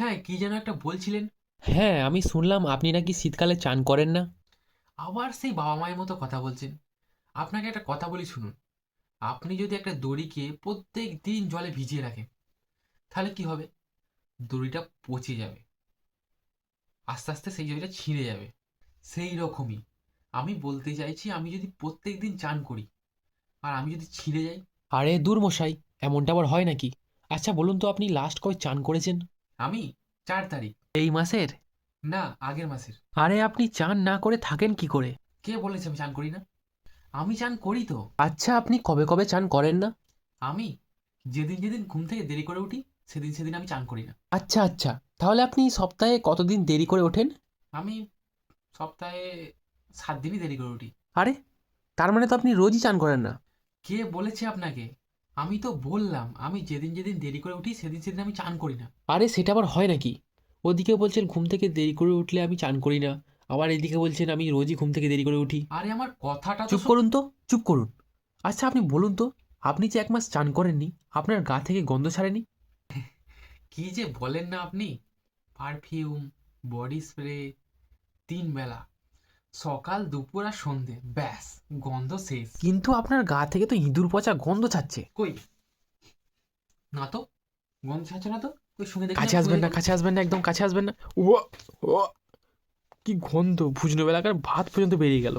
হ্যাঁ, কি যেন একটা বলছিলেন? হ্যাঁ, আমি শুনলাম আপনি নাকি শীতকালে চান করেন না। আবার সেই বাবা মায়ের মতো কথা বলছেন। আপনাকে একটা কথা বলি শুনুন। আপনি যদি একটা দড়িকে প্রত্যেক দিন জলে ভিজিয়ে রাখেন, তাহলে কি হবে? দড়িটা পচে যাবে। আস্তে আস্তে সেই দড়িটা ছিঁড়ে যাবে। সেই রকমই আমি বলতে চাইছি, আমি যদি প্রত্যেক দিন চান করি আর আমি যদি ছিঁড়ে যাই। আরে দূর মশাই, এমনটা আবার হয় নাকি? আচ্ছা বলুন তো আপনি লাস্ট কবে চান করেছেন? আমি 4 তারিখ। এই মাসের? না, আগের মাসের। আরে আপনি চান না করে থাকেন কি করে? কে বলেছে আমি চান করি না? আমি চান করি তো। আচ্ছা আপনি কবে কবে চান করেন না? আমি যেদিন যেদিন ঘুম থেকে দেরি করে উঠি, সেদিন সেদিন আমি চান করি না। আচ্ছা আচ্ছা, তাহলে আপনি সপ্তাহে কতদিন দেরি করে ওঠেন? আমি সপ্তাহে 7 দিনই দেরি করে উঠি। আরে, তার মানে তো আপনি রোজই চান করেন না। কে বলেছে আপনাকে? আমি তো বললাম, আমি যেদিন যেদিন দেরি করে উঠি সেদিন সেদিন আমি চান করি না। আরে সেটা আবার হয় নাকি? ওদিকে বলছেন ঘুম থেকে দেরি করে উঠলে আমি চান করি না, আবার এদিকে বলছেন আমি রোজই ঘুম থেকে দেরি করে উঠি। আরে আমার কথাটা তো চুপ করুন তো, চুপ করুন। আচ্ছা আপনি বলুন তো, আপনি যে 1 মাস চান করেননি, আপনার গা থেকে গন্ধ ছাড়েনি? কি যে বলেন না আপনি! পারফিউম, বডি স্প্রে, 3 বেলা, সকাল দুপুর আর সন্ধে, ব্যাস, গন্ধ শেষ। কিন্তু আপনার গা থেকে তো ইঁদুর পচা গন্ধ ছাড়ছে। কই? না তো, গন্ধ ছাড়ছে না তো। কই শুনে দেখি, না কাছে শুনে আসবেন না, দেখুন। কাছে আসবেন না, একদম কাছে আসবেন না। ও, ও, কি গন্ধ! ভুজনো বেলাকার ভাত পর্যন্ত বেরিয়ে গেল।